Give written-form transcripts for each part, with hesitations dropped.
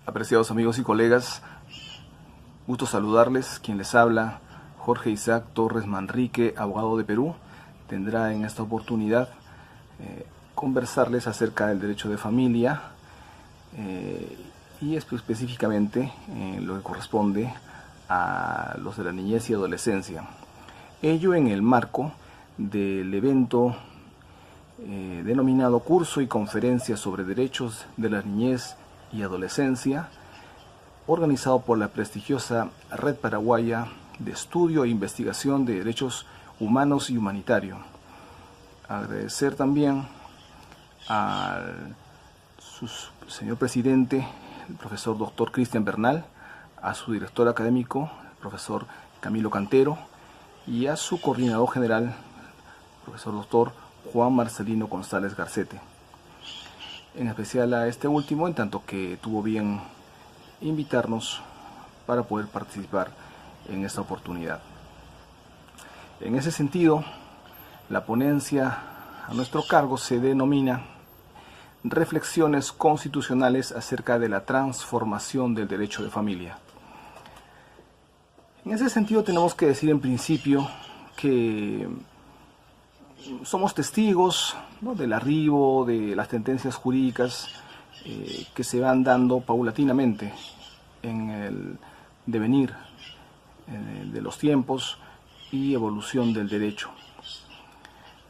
Apreciados amigos y colegas, gusto saludarles. Quien les habla, Jorge Isaac Torres Manrique, abogado de Perú, tendrá en esta oportunidad conversarles acerca del derecho de familia y específicamente lo que corresponde a los de la niñez y adolescencia. Ello en el marco del evento denominado Curso y Conferencia sobre Derechos de la Niñez y Adolescencia, organizado por la prestigiosa Red Paraguaya de Estudio e Investigación de Derechos Humanos y Humanitario. Agradecer también al señor presidente, el profesor Dr. Cristian Bernal, a su director académico, el profesor Camilo Cantero, y a su coordinador general, el profesor Dr. Juan Marcelino González Garcete. En especial a este último, en tanto que tuvo bien invitarnos para poder participar en esta oportunidad. En ese sentido, la ponencia a nuestro cargo se denomina Reflexiones constitucionales acerca de la transformación del derecho de familia. En ese sentido tenemos que decir en principio que somos testigos, ¿no?, del arribo de las tendencias jurídicas que se van dando paulatinamente en el devenir de los tiempos y evolución del derecho.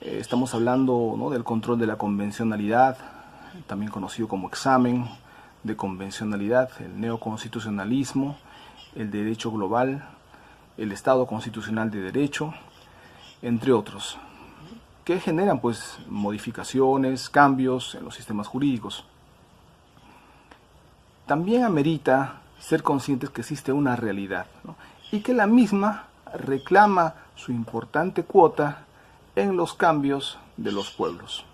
Estamos hablando, ¿no?, del control de la convencionalidad, también conocido como examen de convencionalidad, el neoconstitucionalismo, el derecho global, el Estado constitucional de derecho, entre otros, que generan pues modificaciones, cambios en los sistemas jurídicos. También amerita ser conscientes que existe una realidad, ¿no?, y que la misma reclama su importante cuota en los cambios de los pueblos.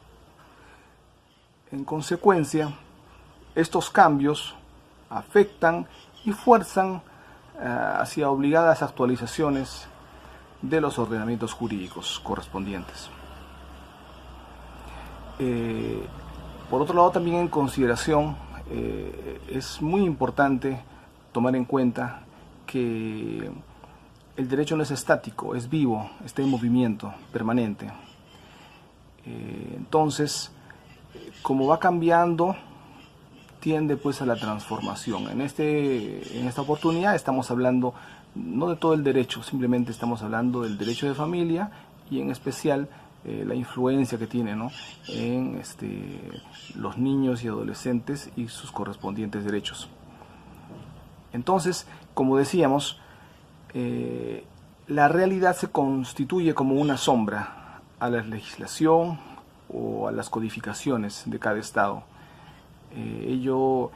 En consecuencia, estos cambios afectan y fuerzan hacia obligadas actualizaciones de los ordenamientos jurídicos correspondientes. Por otro lado, también en consideración, es muy importante tomar en cuenta que el derecho no es estático, es vivo, está en movimiento permanente. Entonces, como va cambiando, tiende pues a la transformación. En esta oportunidad estamos hablando no de todo el derecho, simplemente estamos hablando del derecho de familia y en especial la influencia que tiene, ¿no?, en los niños y adolescentes y sus correspondientes derechos. Entonces, como decíamos, la realidad se constituye como una sombra a la legislación o a las codificaciones de cada estado. Ello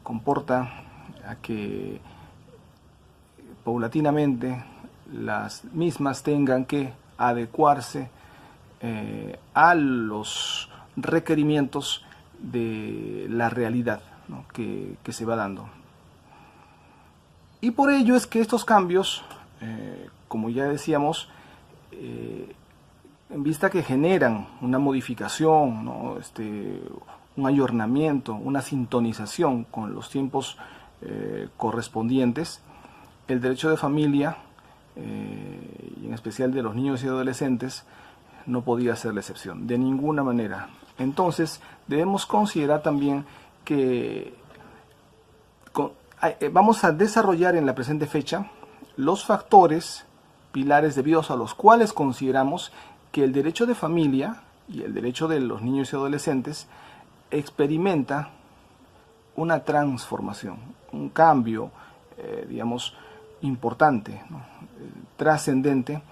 comporta a que paulatinamente las mismas tengan que adecuarse a los requerimientos de la realidad, ¿no?, que se va dando. Y por ello es que estos cambios, como ya decíamos, en vista que generan una modificación, ¿no?, un ayornamiento, una sintonización con los tiempos correspondientes, el derecho de familia, y en especial de los niños y adolescentes, no podía ser la excepción, de ninguna manera. Entonces, debemos considerar también que vamos a desarrollar en la presente fecha los factores, pilares debidos a los cuales consideramos que el derecho de familia y el derecho de los niños y adolescentes experimenta una transformación, un cambio, digamos, importante, ¿no?, trascendente,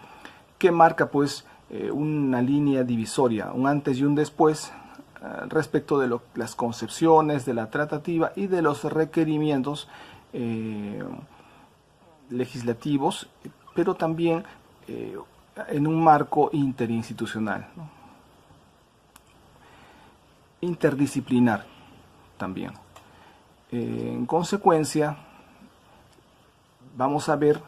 que marca pues una línea divisoria, un antes y un después respecto de las concepciones, de la tratativa y de los requerimientos legislativos, pero también en un marco interinstitucional, ¿no?, interdisciplinar también. En consecuencia, vamos a ver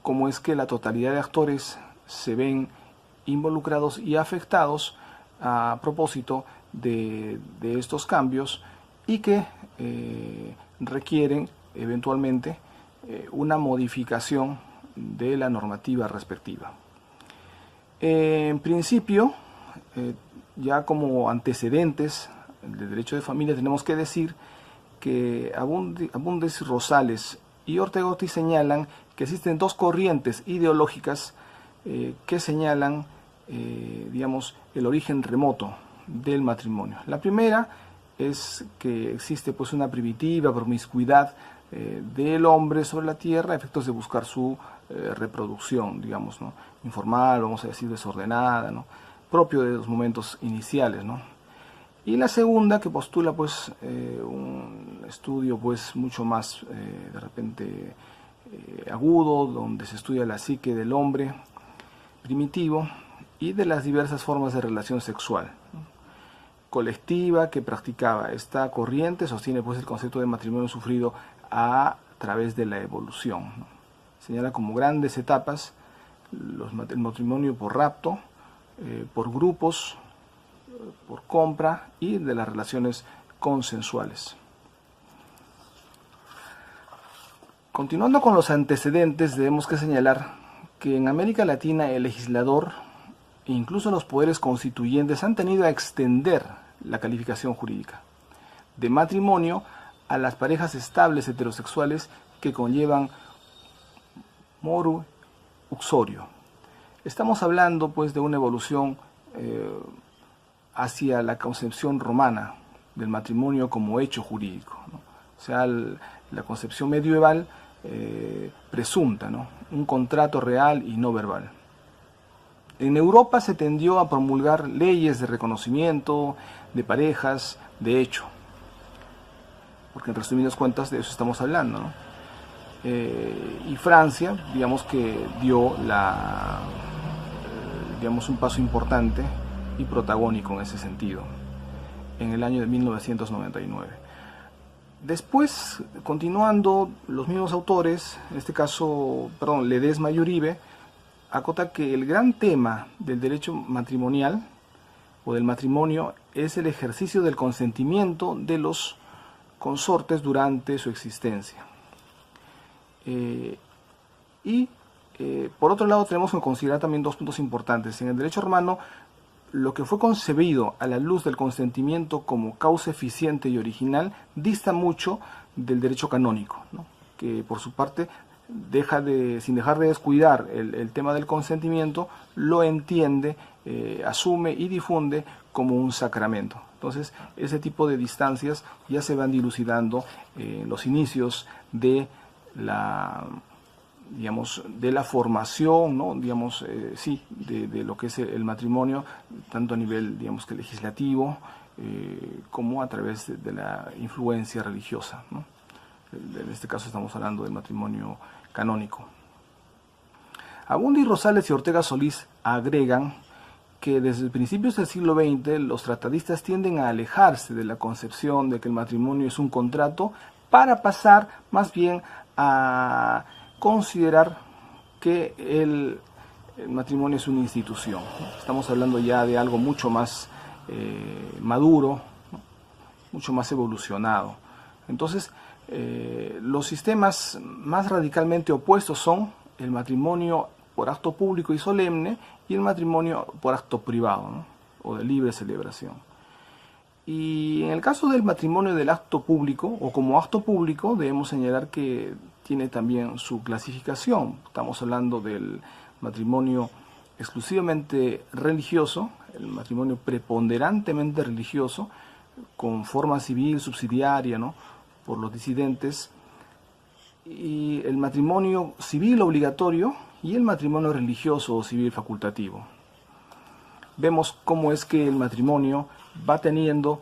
cómo es que la totalidad de actores se ven involucrados y afectados a propósito de estos cambios y que requieren eventualmente una modificación de la normativa respectiva. En principio, ya como antecedentes del derecho de familia, tenemos que decir que Abundis, Rosales y Ortega Ortiz señalan que existen dos corrientes ideológicas que señalan, digamos, el origen remoto del matrimonio. La primera es que existe pues una primitiva promiscuidad del hombre sobre la tierra a efectos de buscar su reproducción, digamos, ¿no? Informal, vamos a decir desordenada, ¿no? Propio de los momentos iniciales, ¿no? Y la segunda, que postula pues un estudio pues mucho más de repente agudo, donde se estudia la psique del hombre primitivo y de las diversas formas de relación sexual, ¿no? Colectiva que practicaba. Esta corriente sostiene pues el concepto de matrimonio sufrido a través de la evolución, ¿no? Señala como grandes etapas el matrimonio por rapto, por grupos, por compra y de las relaciones consensuales. Continuando con los antecedentes, debemos que señalar que en América Latina el legislador e incluso los poderes constituyentes han tenido a extender la calificación jurídica de matrimonio a las parejas estables heterosexuales que conllevan moru uxorio. Estamos hablando pues de una evolución hacia la concepción romana del matrimonio como hecho jurídico, ¿no? O sea, la concepción medieval presunta, ¿no? Un contrato real y no verbal. En Europa se tendió a promulgar leyes de reconocimiento de parejas de hecho, porque en resumidas cuentas de eso estamos hablando, ¿no? Y Francia, digamos que dio digamos un paso importante y protagónico en ese sentido, en el año de 1999. Después, continuando, los mismos autores, en este caso, Ledesma y Uribe, acota que el gran tema del derecho matrimonial o del matrimonio es el ejercicio del consentimiento de los consortes durante su existencia. Por otro lado, tenemos que considerar también dos puntos importantes. En el derecho romano, lo que fue concebido a la luz del consentimiento como causa eficiente y original dista mucho del derecho canónico, ¿no? Que por su parte, sin dejar de descuidar el tema del consentimiento, lo entiende, asume y difunde como un sacramento. Entonces, ese tipo de distancias ya se van dilucidando en los inicios de de la formación, ¿no? De lo que es el matrimonio, tanto a nivel, digamos, que legislativo, como a través de la influencia religiosa, ¿no? En este caso estamos hablando del matrimonio canónico. Abundis, Rosales y Ortega Solís agregan que desde principios del siglo XX los tratadistas tienden a alejarse de la concepción de que el matrimonio es un contrato para pasar más bien a considerar que el matrimonio es una institución. Estamos hablando ya de algo mucho más maduro, ¿no? Mucho más evolucionado. Entonces, los sistemas más radicalmente opuestos son el matrimonio por acto público y solemne y el matrimonio por acto privado, ¿no? O de libre celebración. Y en el caso del matrimonio del acto público o como acto público, debemos señalar que tiene también su clasificación. Estamos hablando del matrimonio exclusivamente religioso, el matrimonio preponderantemente religioso, con forma civil subsidiaria, ¿no? Por los disidentes, y el matrimonio civil obligatorio y el matrimonio religioso o civil facultativo. Vemos cómo es que el matrimonio va teniendo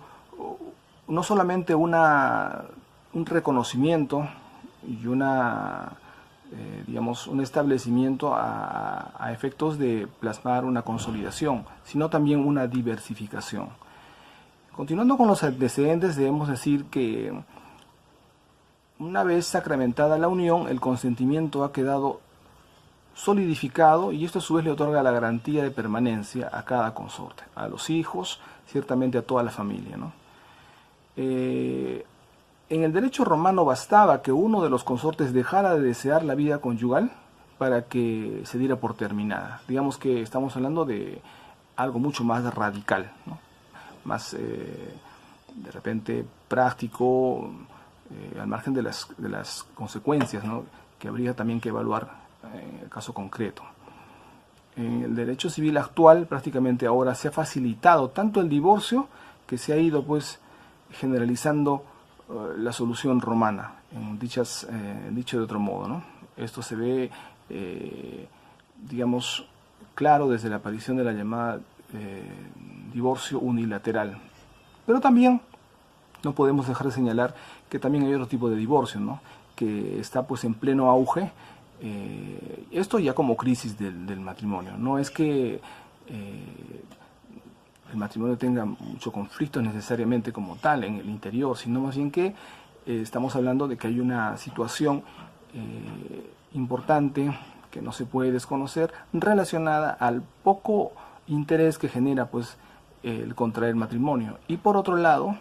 no solamente un reconocimiento y un establecimiento a efectos de plasmar una consolidación, sino también una diversificación. Continuando con los antecedentes, debemos decir que una vez sacramentada la unión, el consentimiento ha quedado solidificado y esto a su vez le otorga la garantía de permanencia a cada consorte, a los hijos, ciertamente a toda la familia, ¿no? En el derecho romano bastaba que uno de los consortes dejara de desear la vida conyugal para que se diera por terminada. Digamos que estamos hablando de algo mucho más radical, ¿no? Más de repente práctico, al margen de las consecuencias, ¿no?, que habría también que evaluar en el caso concreto. En el derecho civil actual prácticamente ahora se ha facilitado tanto el divorcio que se ha ido pues generalizando la solución romana, dicho de otro modo, ¿no? Esto se ve, digamos, claro desde la aparición de la llamada divorcio unilateral. Pero también no podemos dejar de señalar que también hay otro tipo de divorcio, ¿no?, que está pues en pleno auge. Esto ya como crisis del matrimonio. No es que el matrimonio tenga mucho conflicto necesariamente como tal en el interior, sino más bien que estamos hablando de que hay una situación importante que no se puede desconocer relacionada al poco interés que genera pues el contraer matrimonio y por otro lado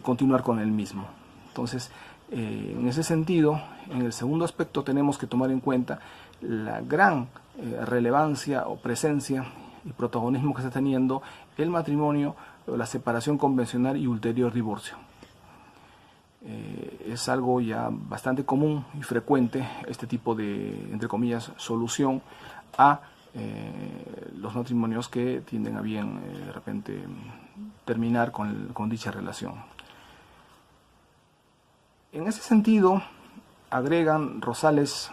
continuar con el mismo. Entonces, en ese sentido, en el segundo aspecto tenemos que tomar en cuenta la gran relevancia o presencia y protagonismo que está teniendo el matrimonio, la separación convencional y ulterior divorcio. Es algo ya bastante común y frecuente este tipo de, entre comillas, solución a los matrimonios que tienden a bien de repente terminar con dicha relación. En ese sentido, agregan Rosales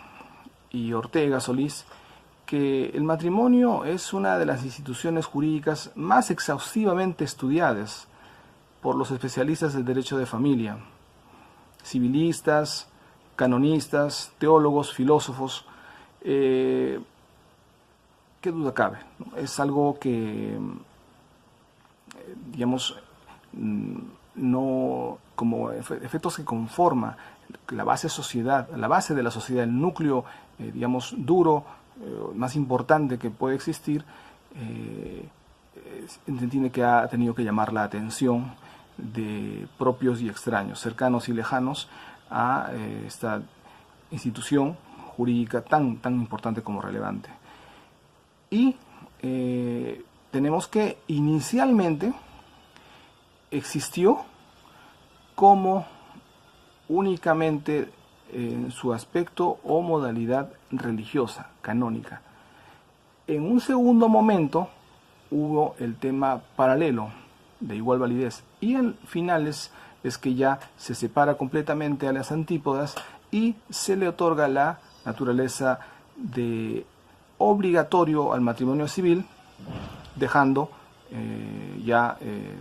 y Ortega Solís que el matrimonio es una de las instituciones jurídicas más exhaustivamente estudiadas por los especialistas del derecho de familia, civilistas, canonistas, teólogos, filósofos. ¿Qué duda cabe? Es algo que, digamos, no, como efectos que conforma la base sociedad, la base de la sociedad, el núcleo, digamos, duro, más importante que puede existir, entiende que ha tenido que llamar la atención de propios y extraños, cercanos y lejanos a esta institución jurídica tan importante como relevante. Y tenemos que inicialmente existió como únicamente en su aspecto o modalidad religiosa, canónica. En un segundo momento hubo el tema paralelo, de igual validez, y en finales es que ya se separa completamente a las antípodas y se le otorga la naturaleza de obligatorio al matrimonio civil, dejando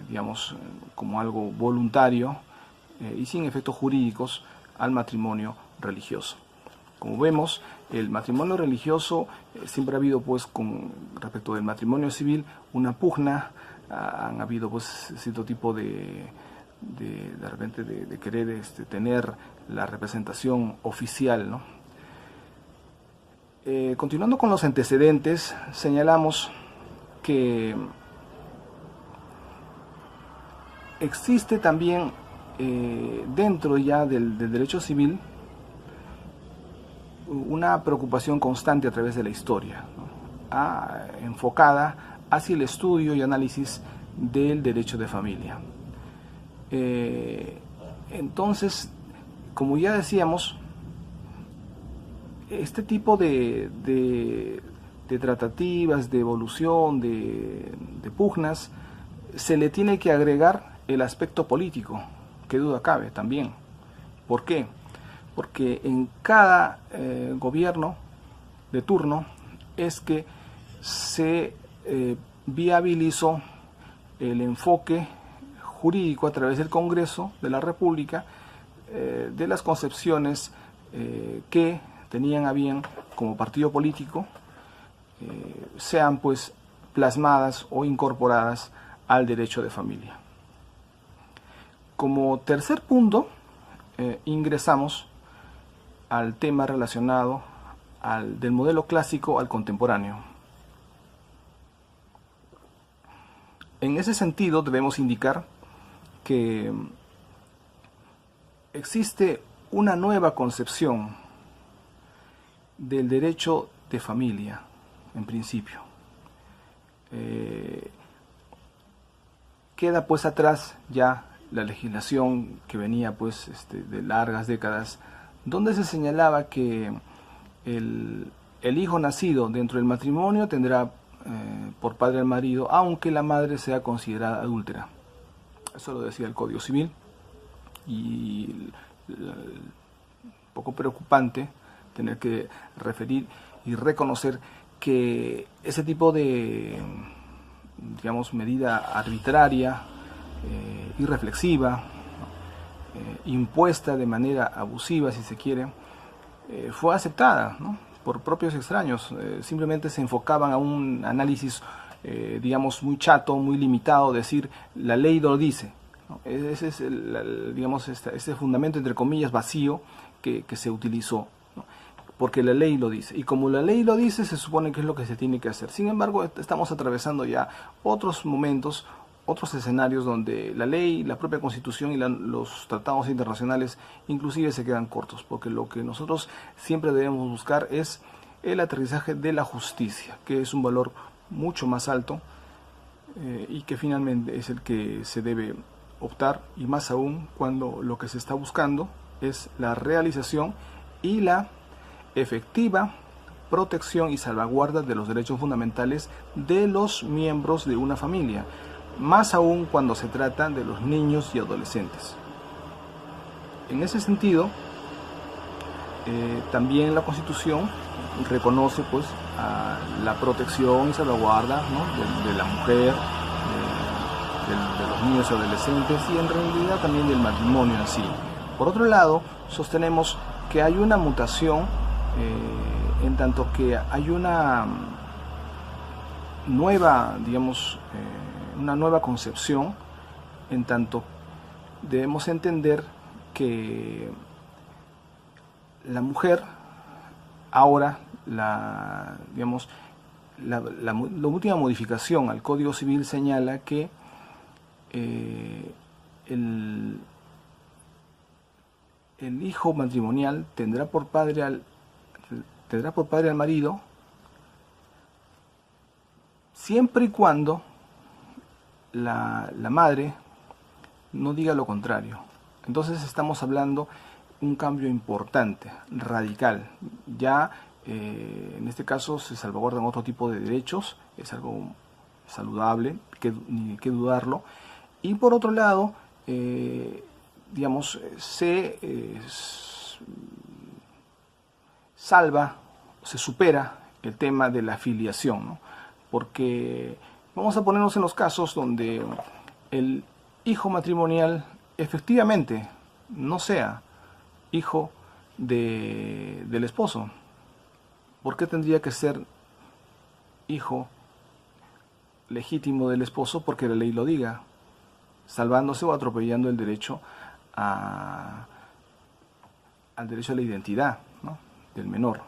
digamos, como algo voluntario y sin efectos jurídicos al matrimonio religioso. Como vemos, el matrimonio religioso siempre ha habido, pues, con respecto del matrimonio civil, una pugna. Han habido, pues, cierto tipo de repente de querer tener la representación oficial, ¿no? Continuando con los antecedentes, señalamos que existe también dentro ya del derecho civil una preocupación constante a través de la historia, ¿no?, enfocada hacia el estudio y análisis del derecho de familia. Entonces, como ya decíamos, este tipo de tratativas, de evolución, de pugnas, se le tiene que agregar el aspecto político, qué duda cabe también. ¿Por qué? Porque en cada gobierno de turno es que se viabilizó el enfoque jurídico a través del Congreso de la República de las concepciones que tenían a bien como partido político sean pues plasmadas o incorporadas al derecho de familia. Como tercer punto, ingresamos al tema relacionado del modelo clásico al contemporáneo. En ese sentido debemos indicar que existe una nueva concepción del derecho de familia, en principio. Queda pues atrás ya la legislación que venía pues de largas décadas, donde se señalaba que el hijo nacido dentro del matrimonio tendrá por padre al marido, aunque la madre sea considerada adúltera. Eso lo decía el Código Civil, y poco preocupante tener que referir y reconocer que ese tipo de, digamos, medida arbitraria, irreflexiva, impuesta de manera abusiva, si se quiere, fue aceptada, ¿no?, por propios extraños. Simplemente se enfocaban a un análisis, digamos, muy chato, muy limitado, decir la ley lo dice, ¿no? Ese es digamos, ese fundamento entre comillas vacío que se utilizó, ¿no?, porque la ley lo dice, y como la ley lo dice, se supone que es lo que se tiene que hacer. Sin embargo, estamos atravesando ya otros momentos, otros escenarios donde la ley, la propia Constitución y los tratados internacionales inclusive se quedan cortos, porque lo que nosotros siempre debemos buscar es el aterrizaje de la justicia, que es un valor mucho más alto y que finalmente es el que se debe optar, y más aún cuando lo que se está buscando es la realización y la efectiva protección y salvaguarda de los derechos fundamentales de los miembros de una familia, más aún cuando se trata de los niños y adolescentes. En ese sentido, también la Constitución reconoce pues a la protección y salvaguarda, ¿no?, de la mujer, de los niños y adolescentes, y en realidad también del matrimonio en sí. Por otro lado, sostenemos que hay una mutación en tanto que hay una nueva, digamos, una nueva concepción, en tanto debemos entender que la mujer ahora, digamos, la última modificación al Código Civil señala que el hijo matrimonial tendrá por padre al marido, siempre y cuando la madre no diga lo contrario. Entonces estamos hablando un cambio importante, radical. Ya en este caso se salvaguardan otro tipo de derechos, es algo saludable, ni que dudarlo. Y por otro lado, digamos, se salva, se supera el tema de la filiación, ¿no? Porque vamos a ponernos en los casos donde el hijo matrimonial efectivamente no sea hijo del esposo. ¿Por qué tendría que ser hijo legítimo del esposo? Porque la ley lo diga, salvándose o atropellando el derecho al derecho a la identidad, ¿no?, del menor.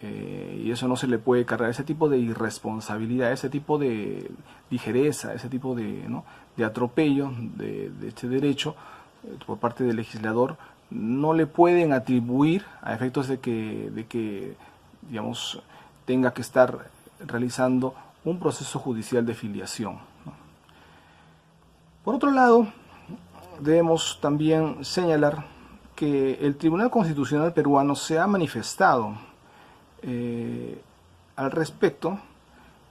Y eso no se le puede cargar, ese tipo de irresponsabilidad, ese tipo de ligereza, ese tipo de, ¿no?, de atropello de este derecho por parte del legislador, no le pueden atribuir a efectos de que digamos, tenga que estar realizando un proceso judicial de filiación, ¿no? Por otro lado, debemos también señalar que el Tribunal Constitucional peruano se ha manifestado al respecto,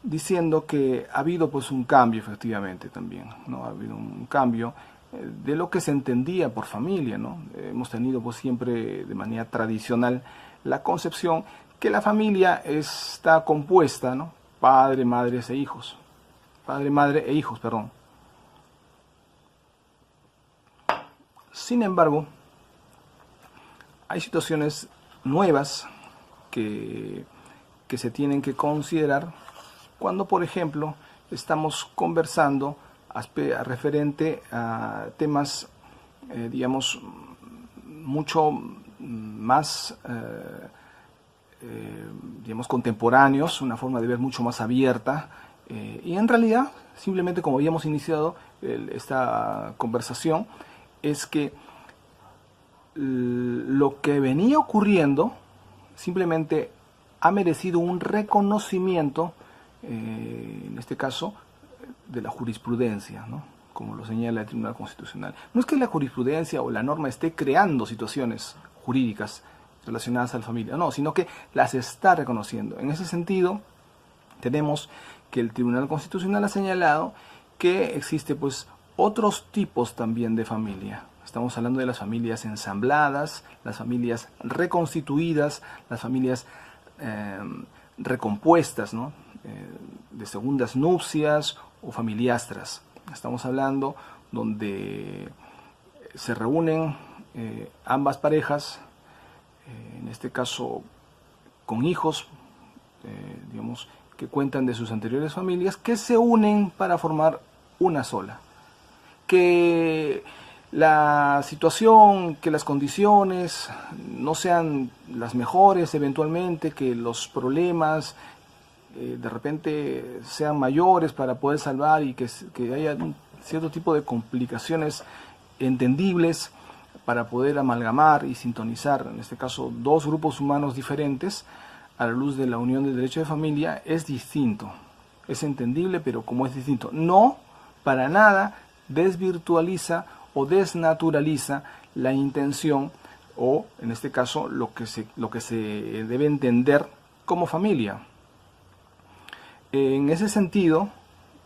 diciendo que ha habido pues un cambio efectivamente también, ¿no? Ha habido un cambio de lo que se entendía por familia, ¿no? Hemos tenido pues siempre de manera tradicional la concepción que la familia está compuesta, ¿no?, padre, madre e hijos. Padre, madre e hijos, perdón. Sin embargo, hay situaciones nuevas que se tienen que considerar cuando, por ejemplo, estamos conversando referente a temas, digamos, mucho más, digamos, contemporáneos, una forma de ver mucho más abierta, y en realidad, simplemente como habíamos iniciado esta conversación, es que lo que venía ocurriendo simplemente ha merecido un reconocimiento, en este caso, de la jurisprudencia, ¿no? Como lo señala el Tribunal Constitucional. No es que la jurisprudencia o la norma esté creando situaciones jurídicas relacionadas a la familia, no, sino que las está reconociendo. En ese sentido, tenemos que el Tribunal Constitucional ha señalado que existe pues otros tipos también de familia. Estamos hablando de las familias ensambladas, las familias reconstituidas, las familias recompuestas, ¿no? De segundas nupcias o familiastras. Estamos hablando donde se reúnen ambas parejas, en este caso con hijos, digamos, que cuentan de sus anteriores familias, que se unen para formar una sola. Que la situación, que las condiciones no sean las mejores eventualmente, que los problemas de repente sean mayores para poder salvar y que haya un cierto tipo de complicaciones entendibles para poder amalgamar y sintonizar, en este caso, dos grupos humanos diferentes a la luz de la unión del derecho de familia, es distinto. Es entendible, pero como es distinto, no para nada desvirtualiza o desnaturaliza la intención o, en este caso, lo que se debe entender como familia. En ese sentido,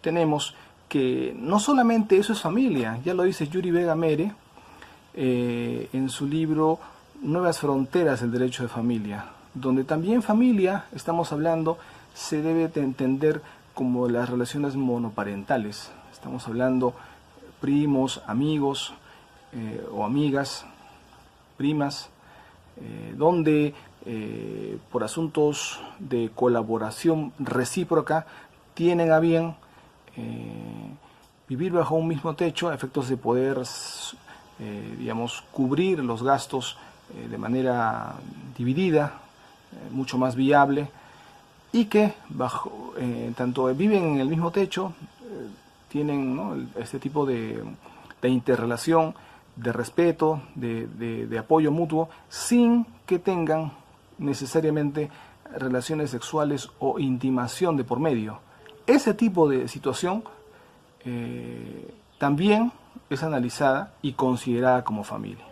tenemos que no solamente eso es familia, ya lo dice Yuri Vega Mere en su libro Nuevas Fronteras del Derecho de Familia, donde también familia, estamos hablando, se debe de entender como las relaciones monoparentales. Estamos hablando primos, amigos o amigas, primas, donde por asuntos de colaboración recíproca tienen a bien vivir bajo un mismo techo a efectos de poder, digamos, cubrir los gastos de manera dividida, mucho más viable, y que tanto viven en el mismo techo, tienen, ¿no?, este tipo de interrelación, de respeto, de apoyo mutuo, sin que tengan necesariamente relaciones sexuales o intimación de por medio. Ese tipo de situación también es analizada y considerada como familia.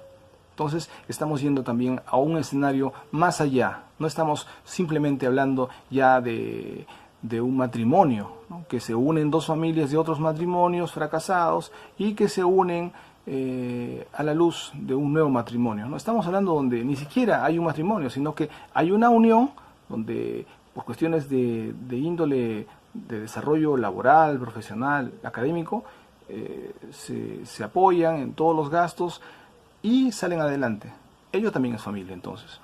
Entonces estamos yendo también a un escenario más allá. No estamos simplemente hablando ya de un matrimonio, ¿no?, que se unen dos familias de otros matrimonios fracasados y que se unen a la luz de un nuevo matrimonio. No estamos hablando donde ni siquiera hay un matrimonio, sino que hay una unión donde por cuestiones de índole de desarrollo laboral, profesional, académico, se apoyan en todos los gastos y salen adelante. Ello también es familia, entonces.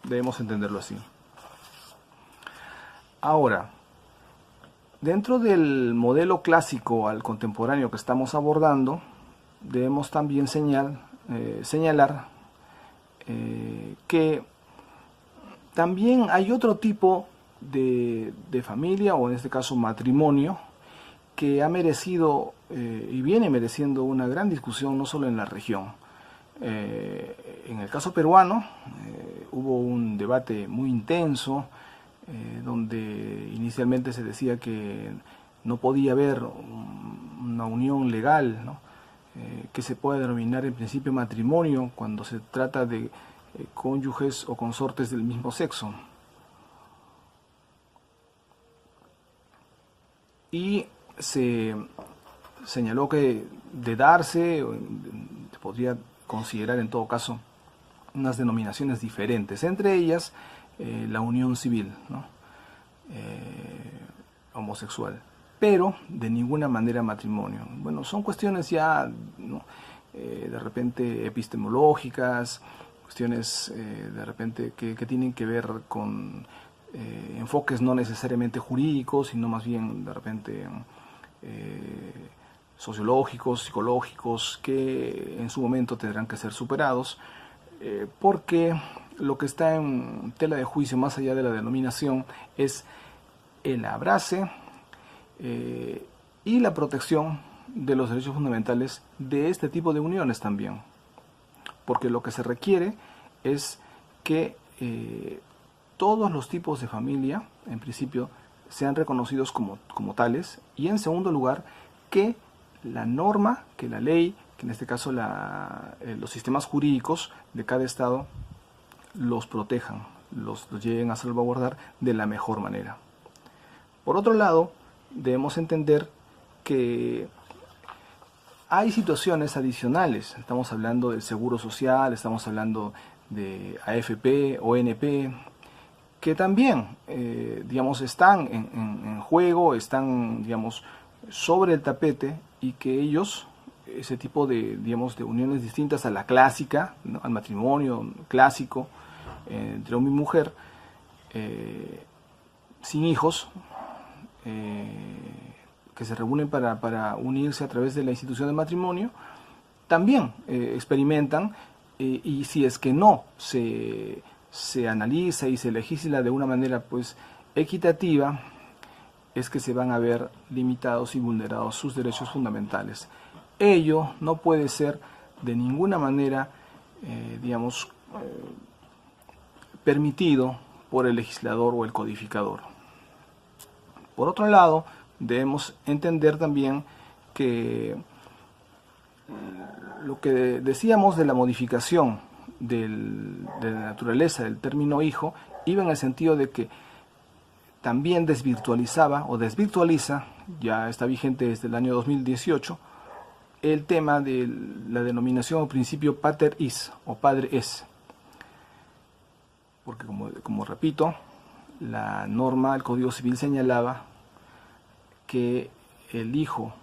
Debemos entenderlo así. Ahora, dentro del modelo clásico al contemporáneo que estamos abordando, debemos también señalar que también hay otro tipo de familia, o en este caso matrimonio, que ha merecido y viene mereciendo una gran discusión, no solo en la región. En el caso peruano hubo un debate muy intenso, donde inicialmente se decía que no podía haber una unión legal, ¿no?, que se pueda denominar en principio matrimonio cuando se trata de cónyuges o consortes del mismo sexo. Y se señaló que de darse, se podría considerar en todo caso unas denominaciones diferentes, entre ellas la unión civil, ¿no?, homosexual, pero de ninguna manera matrimonio. Bueno, son cuestiones ya, ¿no?, de repente epistemológicas, cuestiones de repente que tienen que ver con enfoques no necesariamente jurídicos, sino más bien de repente sociológicos, psicológicos, que en su momento tendrán que ser superados, porque lo que está en tela de juicio, más allá de la denominación, es el abrace y la protección de los derechos fundamentales de este tipo de uniones también. porque lo que se requiere es que todos los tipos de familia, en principio, sean reconocidos como tales, y en segundo lugar, que la norma, que la ley, que en este caso los sistemas jurídicos de cada estado los protejan, los lleguen a salvaguardar de la mejor manera. Por otro lado, debemos entender que hay situaciones adicionales. Estamos hablando del seguro social, estamos hablando de AFP, ONP, que también, digamos, están en juego, están, digamos, sobre el tapete, y que ellos, ese tipo de, digamos, de uniones distintas a la clásica, ¿no?, al matrimonio clásico entre hombre y mujer, sin hijos, que se reúnen para unirse a través de la institución del matrimonio, también experimentan, y si es que no se analiza y se legisla de una manera pues equitativa, es que se van a ver limitados y vulnerados sus derechos fundamentales. Ello no puede ser de ninguna manera, digamos, permitido por el legislador o el codificador. Por otro lado, debemos entender también que lo que decíamos de la modificación de la naturaleza del término hijo iba en el sentido de que también desvirtualizaba o desvirtualiza, ya está vigente desde el año 2018, el tema de la denominación o principio pater is o padre es. Porque como repito, la norma del Código Civil señalaba que el hijo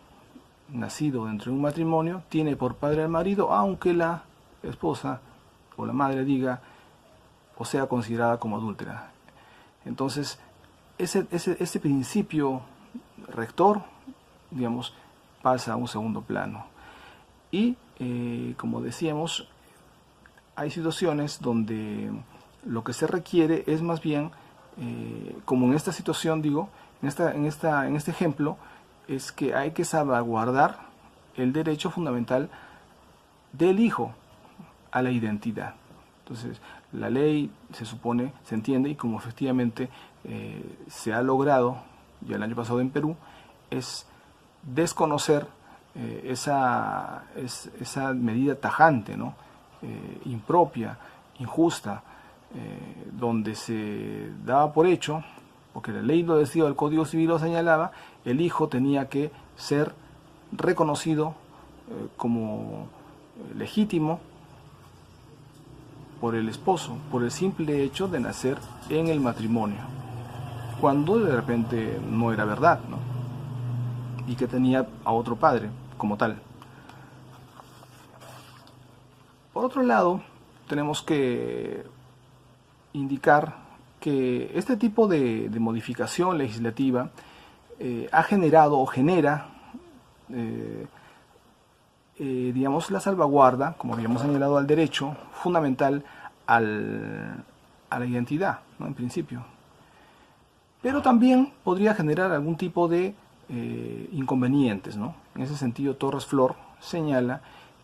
nacido dentro de un matrimonio tiene por padre al marido, aunque la esposa o la madre diga o sea considerada como adúltera. Entonces, ese principio rector, digamos, pasa a un segundo plano. Y, como decíamos, hay situaciones donde lo que se requiere es más bien, como en esta situación, digo, en este ejemplo, es que hay que salvaguardar el derecho fundamental del hijo a la identidad. Entonces, la ley se supone, se entiende, y como efectivamente se ha logrado ya el año pasado en Perú, es desconocer esa medida tajante, ¿no?, impropia, injusta, donde se daba por hecho, porque la ley lo decía, el Código Civil lo señalaba, el hijo tenía que ser reconocido como legítimo por el esposo, por el simple hecho de nacer en el matrimonio, cuando de repente no era verdad, ¿no?, y que tenía a otro padre como tal. Por otro lado, tenemos que indicar que este tipo de modificación legislativa ha generado o genera, digamos, la salvaguarda, como habíamos señalado, al derecho fundamental a la identidad, ¿no?, en principio. Pero también podría generar algún tipo de inconvenientes, ¿no? En ese sentido, Torres Flor señala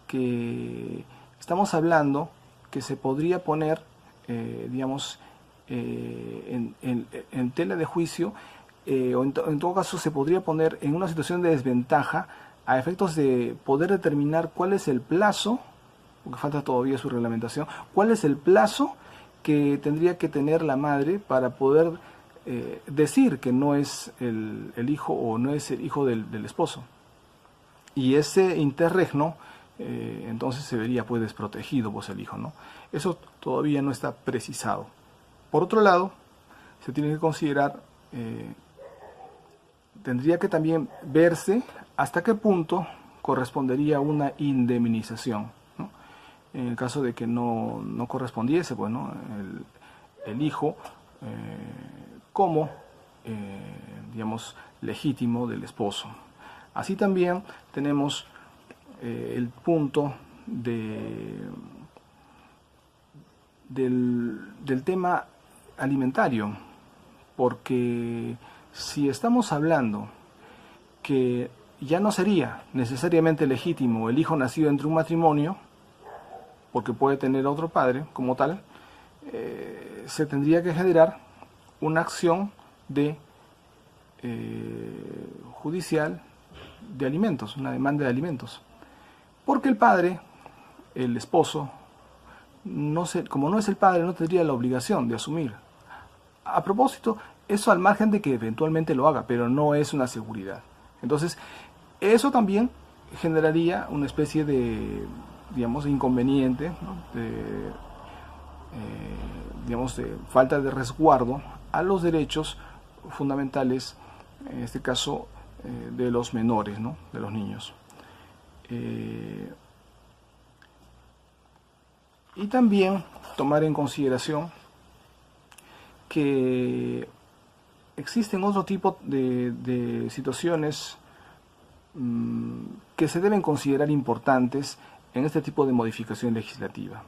que estamos hablando que se podría poner, digamos, en tela de juicio, o en todo caso se podría poner en una situación de desventaja a efectos de poder determinar cuál es el plazo, porque falta todavía su reglamentación, cuál es el plazo que tendría que tener la madre para poder decir que no es el hijo o no es el hijo del esposo. Y ese interregno entonces se vería pues desprotegido pues el hijo, ¿no? Eso todavía no está precisado. Por otro lado, se tiene que considerar, tendría que también verse hasta qué punto correspondería una indemnización, ¿no?, en el caso de que no correspondiese, pues, ¿no?, el hijo como, digamos, legítimo del esposo. Así también tenemos el punto del tema alimentario, porque si estamos hablando que ya no sería necesariamente legítimo el hijo nacido entre un matrimonio, porque puede tener otro padre como tal, se tendría que generar una acción de judicial de alimentos, una demanda de alimentos. Porque el padre, el esposo, como no es el padre, no tendría la obligación de asumir. A propósito, eso al margen de que eventualmente lo haga, pero no es una seguridad. Entonces, eso también generaría una especie de, digamos, inconveniente, ¿no? De falta de resguardo a los derechos fundamentales, en este caso, de los menores, ¿no? De los niños. Y también tomar en consideración que existen otro tipo de situaciones que se deben considerar importantes en este tipo de modificación legislativa.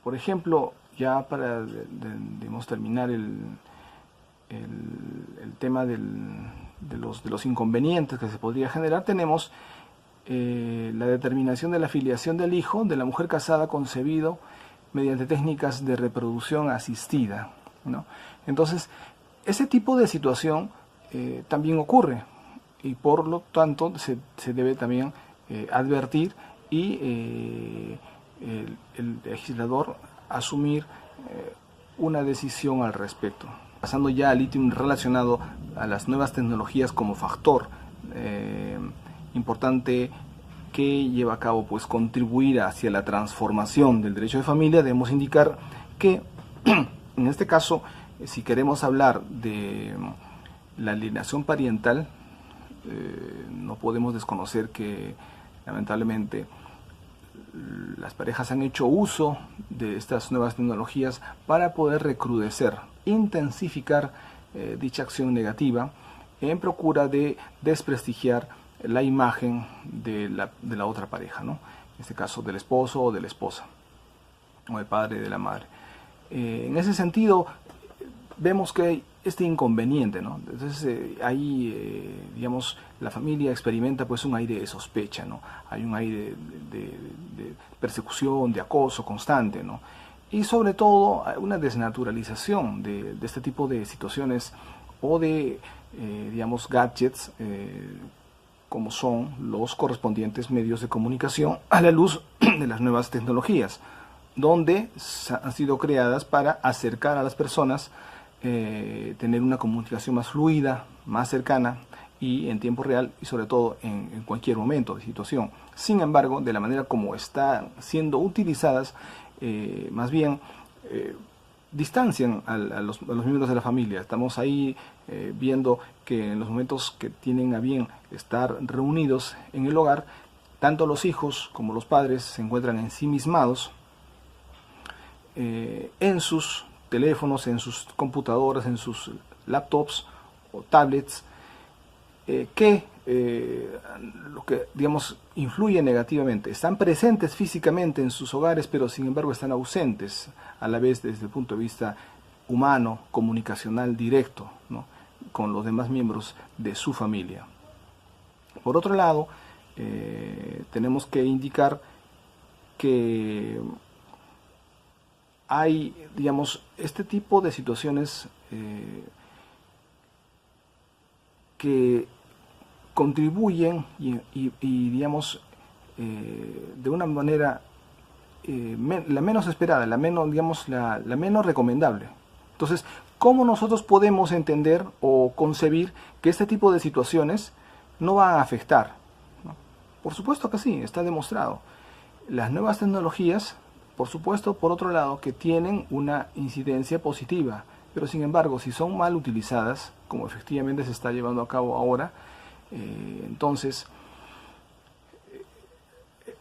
Por ejemplo, ya para digamos, terminar el tema de los inconvenientes que se podría generar, tenemos la determinación de la filiación del hijo de la mujer casada concebido mediante técnicas de reproducción asistida, ¿no? Entonces, ese tipo de situación también ocurre y por lo tanto se debe también advertir y el legislador asumir una decisión al respecto. Pasando ya al ítem relacionado a las nuevas tecnologías como factor importante que lleva a cabo, pues contribuir hacia la transformación del derecho de familia, debemos indicar que en este caso, si queremos hablar de la alienación parental, no podemos desconocer que lamentablemente las parejas han hecho uso de estas nuevas tecnologías para poder recrudecer, intensificar dicha acción negativa en procura de desprestigiar la imagen de la otra pareja, ¿no? En este caso del esposo o de la esposa, o del padre y de la madre. En ese sentido, vemos que hay este inconveniente, ¿no? Entonces ahí, digamos, la familia experimenta pues un aire de sospecha, ¿no? Hay un aire de persecución, de acoso constante, ¿no? Y sobre todo una desnaturalización de este tipo de situaciones o de, digamos, gadgets, como son los correspondientes medios de comunicación a la luz de las nuevas tecnologías, donde han sido creadas para acercar a las personas, tener una comunicación más fluida, más cercana y en tiempo real y sobre todo en cualquier momento de situación. Sin embargo, de la manera como están siendo utilizadas, más bien distancian a los miembros de la familia. Estamos ahí viendo que en los momentos que tienen a bien estar reunidos en el hogar, tanto los hijos como los padres se encuentran ensimismados en sus teléfonos, en sus computadoras, en sus laptops o tablets, que lo que, digamos, influye negativamente. Están presentes físicamente en sus hogares, pero sin embargo están ausentes a la vez desde el punto de vista humano, comunicacional, directo, ¿no? Con los demás miembros de su familia. Por otro lado, tenemos que indicar que hay, digamos, este tipo de situaciones que contribuyen y digamos, de una manera la menos esperada, la menos, digamos, la menos recomendable. Entonces, ¿cómo nosotros podemos entender o concebir que este tipo de situaciones no van a afectar, ¿no? Por supuesto que sí, está demostrado. Las nuevas tecnologías, por supuesto, por otro lado, que tienen una incidencia positiva, pero sin embargo, si son mal utilizadas, como efectivamente se está llevando a cabo ahora, entonces,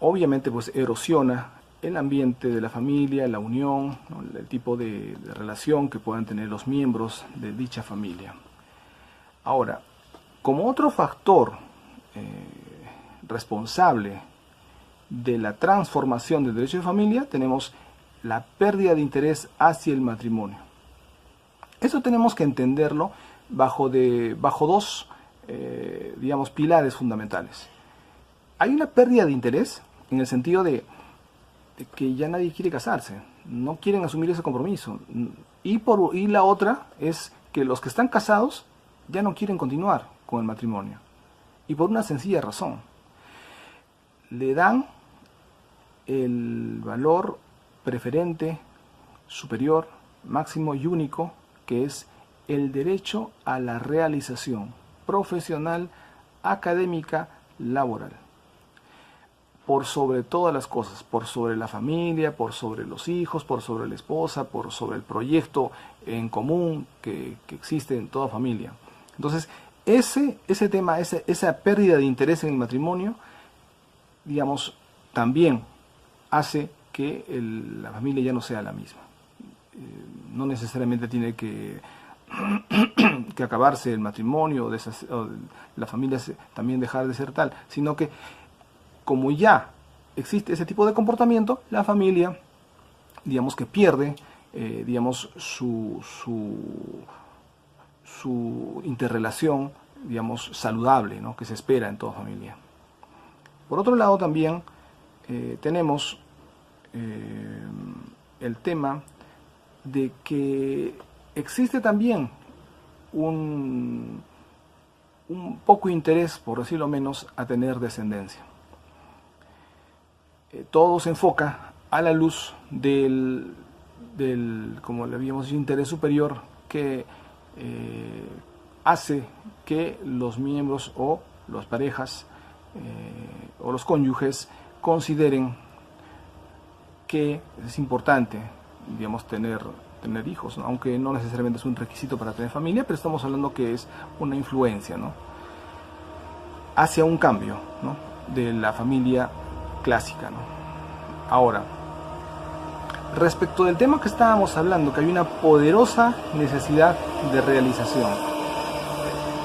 obviamente, pues erosiona el ambiente de la familia, la unión, ¿no? El tipo de relación que puedan tener los miembros de dicha familia. Ahora, como otro factor responsable de la transformación del derecho de familia, tenemos la pérdida de interés hacia el matrimonio. Eso tenemos que entenderlo bajo dos, digamos, pilares fundamentales. Hay una pérdida de interés en el sentido de que ya nadie quiere casarse, no quieren asumir ese compromiso. Y la otra es que los que están casados ya no quieren continuar con el matrimonio. Y por una sencilla razón. Le dan el valor preferente, superior, máximo y único, que es el derecho a la realización profesional, académica, laboral. Por sobre todas las cosas, por sobre la familia, por sobre los hijos, por sobre la esposa, por sobre el proyecto en común que existe en toda familia. Entonces, ese tema, esa pérdida de interés en el matrimonio, digamos, también hace que la familia ya no sea la misma. No necesariamente tiene que acabarse el matrimonio, o la familia también dejar de ser tal, sino que como ya existe ese tipo de comportamiento, la familia, digamos que pierde, digamos, su interrelación, digamos, saludable, ¿no?, que se espera en toda familia. Por otro lado, también tenemos el tema de que existe también un poco interés, por decirlo menos, a tener descendencia. Todo se enfoca a la luz del como le habíamos dicho, interés superior que hace que los miembros o las parejas o los cónyuges consideren que es importante, digamos, tener hijos, ¿no?, aunque no necesariamente es un requisito para tener familia, pero estamos hablando que es una influencia, ¿no?, hacia un cambio, ¿no?, de la familia clásica, ¿no? Ahora, respecto del tema que estábamos hablando, que hay una poderosa necesidad de realización,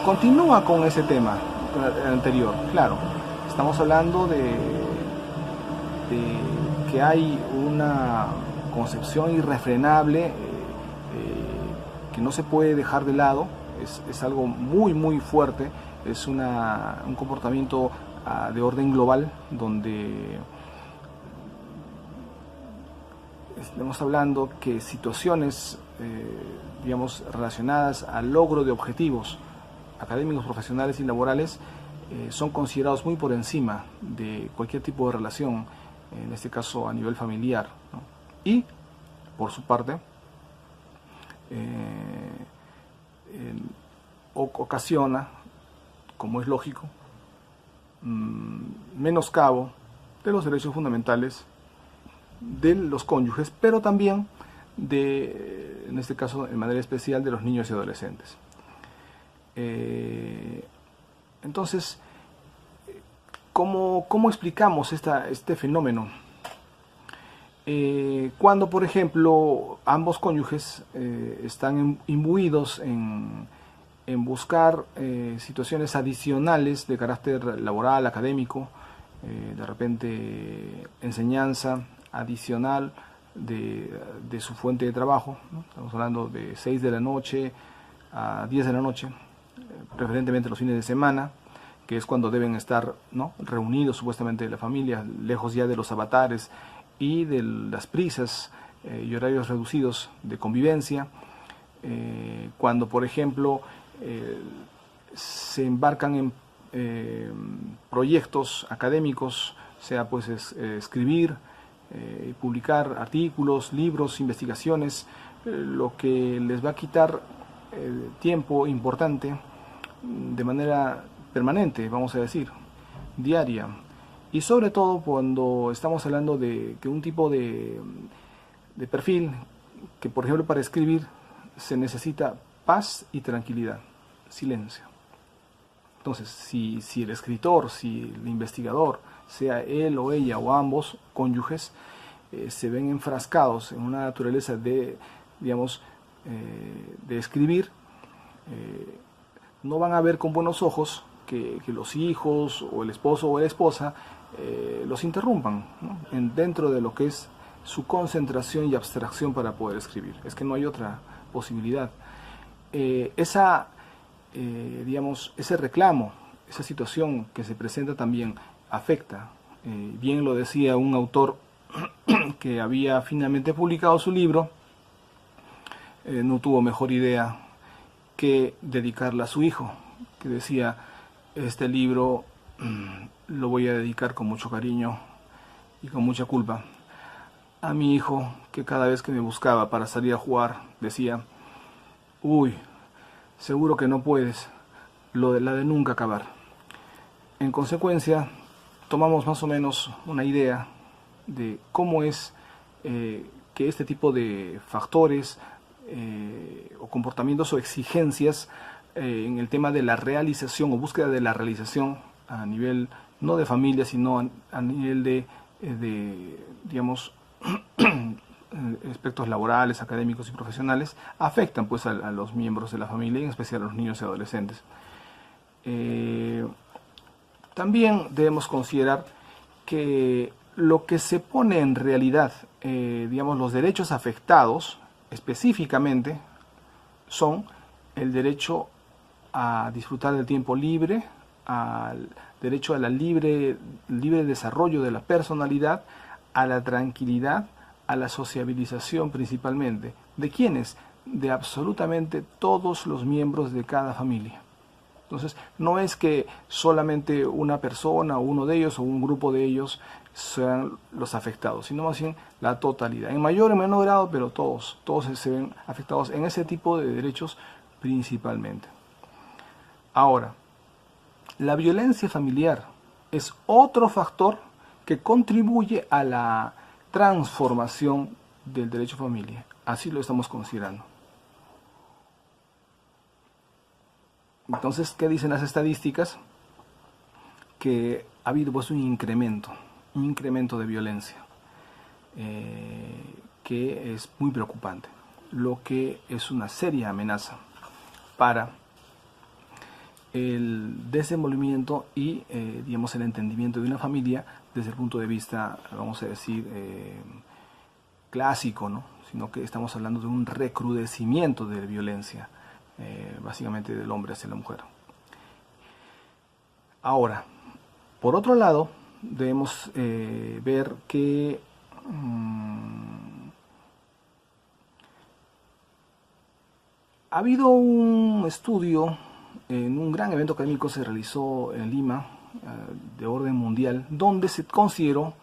continúa con ese tema anterior. Claro, estamos hablando de que hay una concepción irrefrenable que no se puede dejar de lado, es algo muy muy fuerte, es un comportamiento de orden global, donde estamos hablando que situaciones digamos, relacionadas al logro de objetivos académicos, profesionales y laborales son considerados muy por encima de cualquier tipo de relación, en este caso a nivel familiar, ¿no? Y por su parte ocasiona, como es lógico, menoscabo de los derechos fundamentales de los cónyuges, pero también en este caso en manera especial, de los niños y adolescentes. Entonces, ¿cómo explicamos este fenómeno? Cuando, por ejemplo, ambos cónyuges están imbuidos en buscar situaciones adicionales de carácter laboral, académico, de repente enseñanza adicional de su fuente de trabajo, ¿no? Estamos hablando de 6 de la noche a 10 de la noche, preferentemente los fines de semana, que es cuando deben estar, ¿no?, reunidos supuestamente la familia, lejos ya de los avatares y de las prisas y horarios reducidos de convivencia. Cuando, por ejemplo, se embarcan en proyectos académicos, sea pues escribir, publicar artículos, libros, investigaciones, lo que les va a quitar tiempo importante de manera permanente, vamos a decir, diaria. Y sobre todo cuando estamos hablando de que un tipo de perfil que, por ejemplo, para escribir se necesita paz y tranquilidad, silencio. Entonces, si el escritor, si el investigador, sea él o ella o ambos cónyuges, se ven enfrascados en una naturaleza de, digamos, de escribir, no van a ver con buenos ojos que los hijos o el esposo o la esposa los interrumpan, ¿no?, dentro de lo que es su concentración y abstracción para poder escribir. Es que no hay otra posibilidad. Digamos, ese reclamo, esa situación que se presenta también afecta bien lo decía un autor que había finalmente publicado su libro, no tuvo mejor idea que dedicarla a su hijo, que decía: este libro lo voy a dedicar con mucho cariño y con mucha culpa a mi hijo, que cada vez que me buscaba para salir a jugar decía: uy, seguro que no puedes, la de nunca acabar. En consecuencia, tomamos más o menos una idea de cómo es que este tipo de factores o comportamientos o exigencias en el tema de la realización o búsqueda de la realización a nivel no de familia, sino a nivel de digamos, aspectos laborales, académicos y profesionales, afectan pues a los miembros de la familia, y en especial a los niños y adolescentes. También debemos considerar que lo que se pone en realidad, digamos, los derechos afectados específicamente son el derecho a disfrutar del tiempo libre, al derecho a la libre desarrollo de la personalidad, a la tranquilidad, a la sociabilización principalmente. ¿De quiénes? De absolutamente todos los miembros de cada familia. Entonces, no es que solamente una persona o uno de ellos o un grupo de ellos sean los afectados, sino más bien la totalidad, en mayor o menor grado, pero todos se ven afectados en ese tipo de derechos principalmente. Ahora, la violencia familiar es otro factor que contribuye a la transformación del derecho a familia. Así lo estamos considerando. Entonces, ¿qué dicen las estadísticas? Que ha habido pues un incremento de violencia, que es muy preocupante, lo que es una seria amenaza para el desenvolvimiento y digamos el entendimiento de una familia desde el punto de vista, vamos a decir, clásico, ¿no? Sino que estamos hablando de un recrudecimiento de violencia, básicamente del hombre hacia la mujer. Ahora, por otro lado, debemos ver que ha habido un estudio en un gran evento académico, se realizó en Lima, de orden mundial, donde se consideró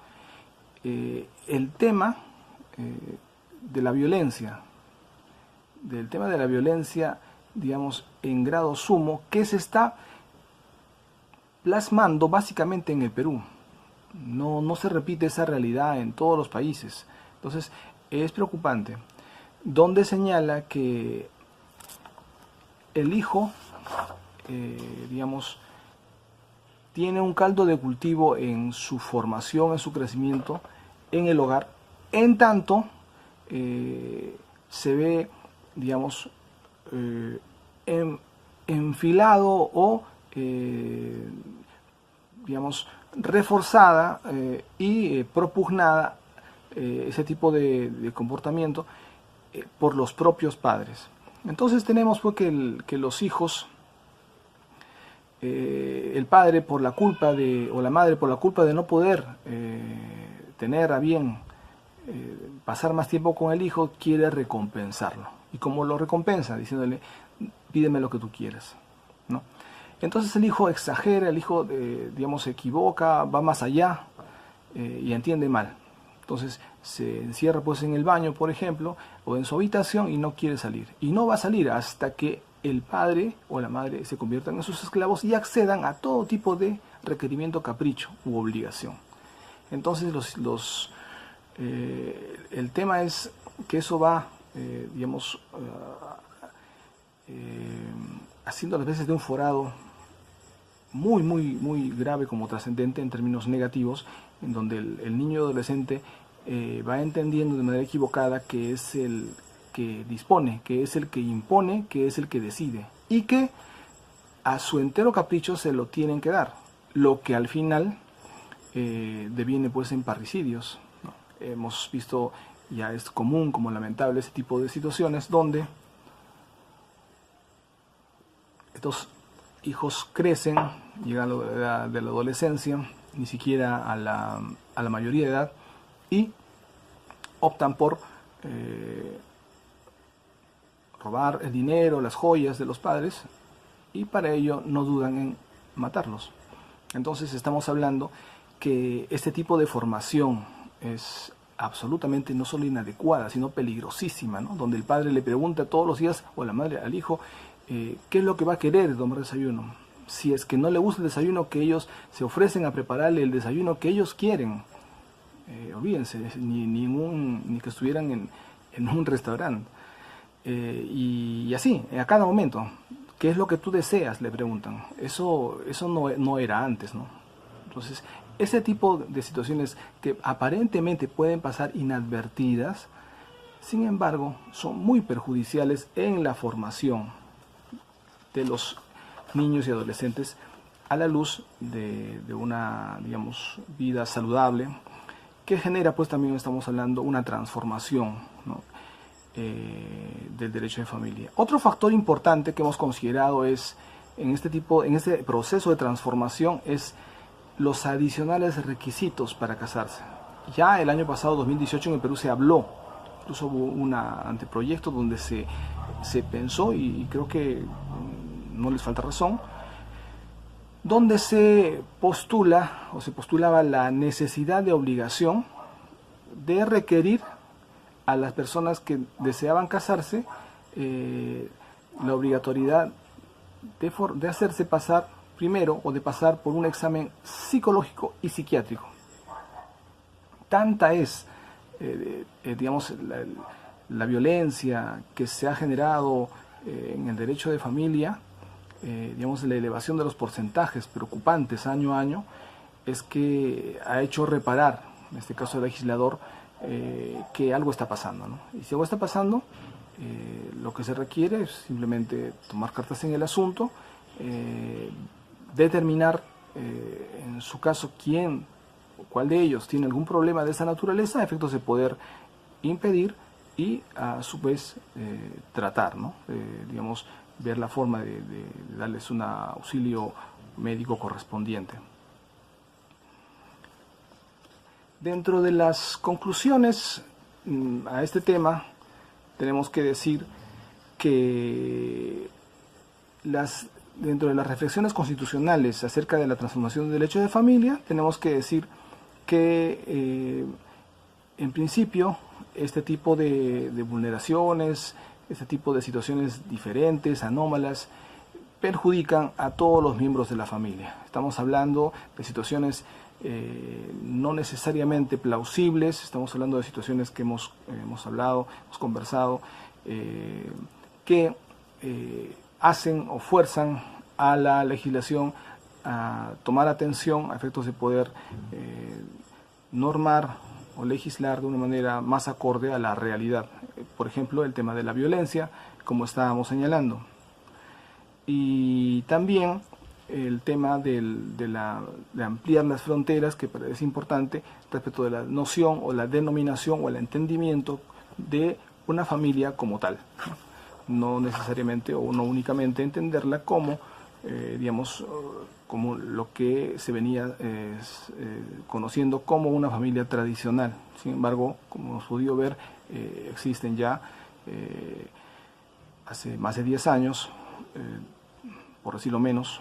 el tema de la violencia, digamos, en grado sumo, que se está plasmando básicamente en el Perú. No se repite esa realidad en todos los países. Entonces, es preocupante. Donde señala que el hijo, digamos, tiene un caldo de cultivo en su formación, en su crecimiento, en el hogar, en tanto se ve, digamos, enfilado o, digamos, reforzada y propugnada ese tipo de comportamiento por los propios padres. Entonces tenemos pues, que los hijos, el padre por la culpa o la madre por la culpa de no poder tener a bien pasar más tiempo con el hijo, quiere recompensarlo. ¿Y cómo lo recompensa? Diciéndole: pídeme lo que tú quieras, ¿no? Entonces el hijo exagera, el hijo digamos se equivoca, va más allá y entiende mal. Entonces se encierra pues en el baño, por ejemplo, o en su habitación y no quiere salir. Y no va a salir hasta que el padre o la madre se conviertan en sus esclavos y accedan a todo tipo de requerimiento, capricho u obligación. Entonces el tema es que eso va, digamos, haciendo las veces de un forado muy grave como trascendente en términos negativos, en donde el niño adolescente va entendiendo de manera equivocada que es el que dispone, que es el que impone, que es el que decide, y que a su entero capricho se lo tienen que dar, lo que al final deviene pues en parricidios, ¿no? Hemos visto, ya es común como lamentable, ese tipo de situaciones donde estos hijos crecen, llegan a la edad de la adolescencia, ni siquiera a la mayoría de edad, y optan por robar el dinero, las joyas de los padres, y para ello no dudan en matarlos. Entonces estamos hablando que este tipo de formación es absolutamente no solo inadecuada, sino peligrosísima, ¿no? Donde el padre le pregunta todos los días, o la madre al hijo, qué es lo que va a querer de tomar desayuno. Si es que no le gusta el desayuno, que ellos se ofrecen a prepararle el desayuno que ellos quieren. Olvídense, ni que estuvieran en un restaurante. Y así, a cada momento, ¿qué es lo que tú deseas?, le preguntan. Eso no era antes, ¿no? Entonces, ese tipo de situaciones que aparentemente pueden pasar inadvertidas, sin embargo, son muy perjudiciales en la formación de los niños y adolescentes a la luz de una, digamos, vida saludable, que genera, pues también estamos hablando, una transformación, ¿no?, del derecho de familia. Otro factor importante que hemos considerado es, en este proceso de transformación, es los adicionales requisitos para casarse. Ya el año pasado, 2018, en el Perú se habló, incluso hubo un anteproyecto donde se pensó, y creo que no les falta razón, donde se postula o se postulaba la necesidad de obligación de requerir a las personas que deseaban casarse la obligatoriedad de hacerse pasar primero, o de pasar por un examen psicológico y psiquiátrico. Tanta es, digamos, la violencia que se ha generado en el derecho de familia, digamos, la elevación de los porcentajes preocupantes año a año, es que ha hecho reparar, en este caso el legislador, que algo está pasando, ¿no? Y si algo está pasando, lo que se requiere es simplemente tomar cartas en el asunto, determinar en su caso quién o cuál de ellos tiene algún problema de esa naturaleza, a efectos de poder impedir y a su vez tratar, ¿no? Digamos, ver la forma de darles un auxilio médico correspondiente. Dentro de las conclusiones a este tema, tenemos que decir que dentro de las reflexiones constitucionales acerca de la transformación del derecho de familia, tenemos que decir que en principio este tipo de vulneraciones, este tipo de situaciones diferentes, anómalas, perjudican a todos los miembros de la familia. Estamos hablando de situaciones no necesariamente plausibles, estamos hablando de situaciones que hemos hablado, hemos conversado, que hacen o fuerzan a la legislación a tomar atención a efectos de poder normar o legislar de una manera más acorde a la realidad. Por ejemplo, el tema de la violencia, como estábamos señalando. Y también el tema de ampliar las fronteras, que es importante respecto de la noción o la denominación o el entendimiento de una familia como tal. No necesariamente o no únicamente entenderla como, digamos, como lo que se venía conociendo como una familia tradicional. Sin embargo, como hemos podido ver, existen ya hace más de 10 años, por decirlo menos,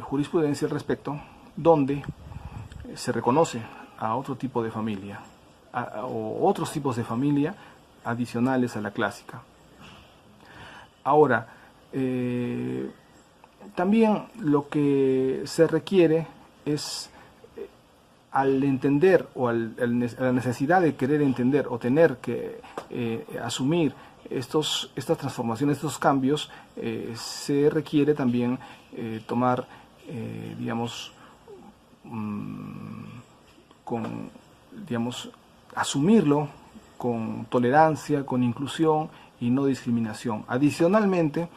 jurisprudencia al respecto, donde se reconoce a otro tipo de familia, o otros tipos de familia adicionales a la clásica. Ahora, también lo que se requiere es, al entender o a la necesidad de querer entender o tener que asumir estas transformaciones, estos cambios, se requiere también tomar, digamos, asumirlo con tolerancia, con inclusión y no discriminación. Adicionalmente,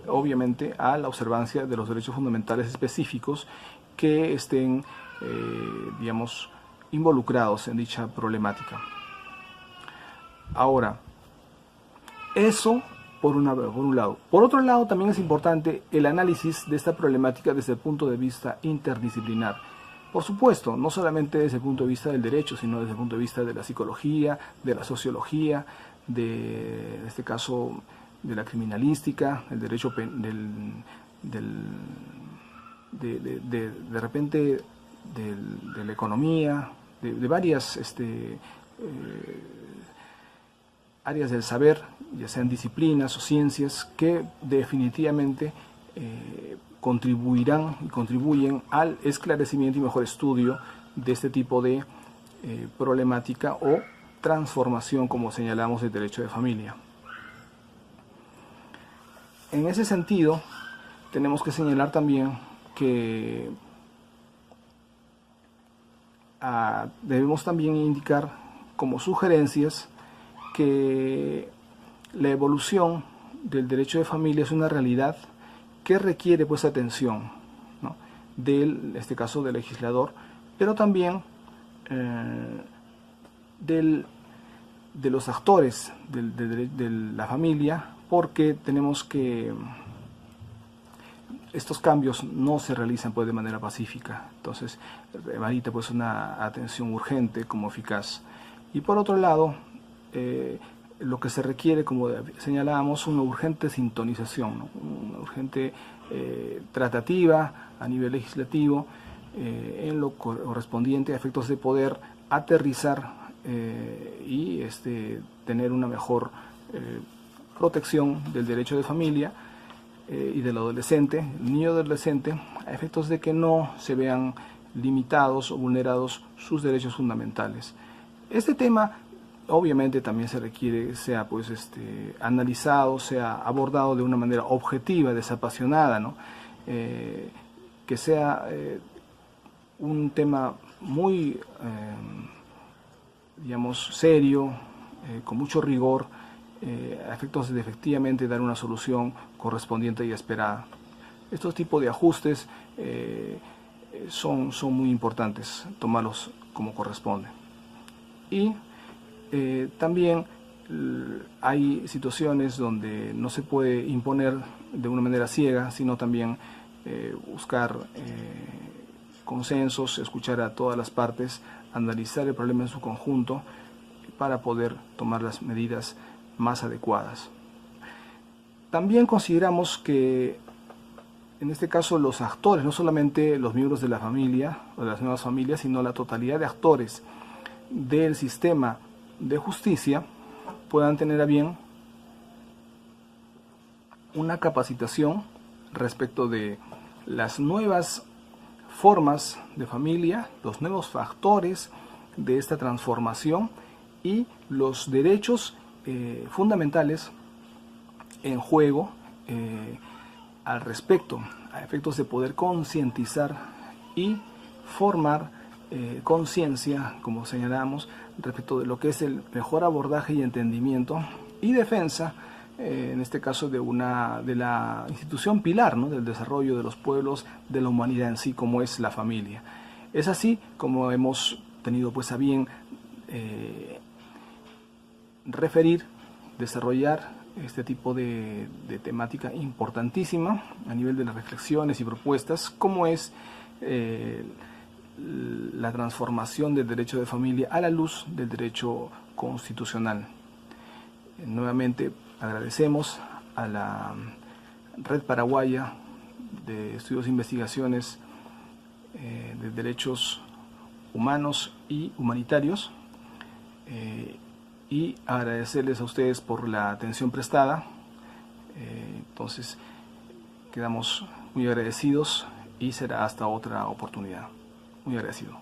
obviamente, a la observancia de los derechos fundamentales específicos que estén, digamos, involucrados en dicha problemática. Ahora, eso por un lado. Por otro lado, también es importante el análisis de esta problemática desde el punto de vista interdisciplinar. Por supuesto, no solamente desde el punto de vista del derecho, sino desde el punto de vista de la psicología, de la sociología, en este caso, de la criminalística, el derecho de repente de la economía, de varias áreas del saber, ya sean disciplinas o ciencias, que definitivamente contribuirán y contribuyen al esclarecimiento y mejor estudio de este tipo de problemática o transformación, como señalamos, del derecho de familia. En ese sentido, tenemos que señalar también que debemos también indicar como sugerencias que la evolución del derecho de familia es una realidad que requiere pues atención, ¿no?, en este caso del legislador, pero también de los actores de la familia, porque tenemos que estos cambios no se realizan pues de manera pacífica, entonces amerita pues una atención urgente como eficaz. Y por otro lado, lo que se requiere, como señalábamos, una urgente sintonización, ¿no?, una urgente tratativa a nivel legislativo en lo correspondiente a efectos de poder aterrizar y tener una mejor protección del derecho de familia y del adolescente, el niño adolescente, a efectos de que no se vean limitados o vulnerados sus derechos fundamentales. Este tema obviamente también se requiere sea pues analizado, sea abordado de una manera objetiva, desapasionada, ¿no?, que sea un tema muy digamos serio, con mucho rigor, a efectos de efectivamente dar una solución correspondiente y esperada. Estos tipos de ajustes son muy importantes tomarlos como corresponde. Y también hay situaciones donde no se puede imponer de una manera ciega, sino también buscar consensos, escuchar a todas las partes, analizar el problema en su conjunto para poder tomar las medidas más adecuadas. También consideramos que en este caso los actores, no solamente los miembros de la familia o de las nuevas familias, sino la totalidad de actores del sistema de justicia puedan tener a bien una capacitación respecto de las nuevas formas de familia, los nuevos factores de esta transformación y los derechos fundamentales en juego al respecto, a efectos de poder concientizar y formar conciencia, como señalamos, respecto de lo que es el mejor abordaje y entendimiento y defensa, en este caso de la institución pilar, ¿no?, del desarrollo de los pueblos, de la humanidad en sí, como es la familia. Es así como hemos tenido pues a bien referir, desarrollar este tipo de temática importantísima a nivel de las reflexiones y propuestas, como es la transformación del derecho de familia a la luz del derecho constitucional. Nuevamente agradecemos a la Red Paraguaya de Estudios e Investigaciones de Derechos Humanos y Humanitarios y agradecerles a ustedes por la atención prestada. Entonces quedamos muy agradecidos y será hasta otra oportunidad. Muy agradecido.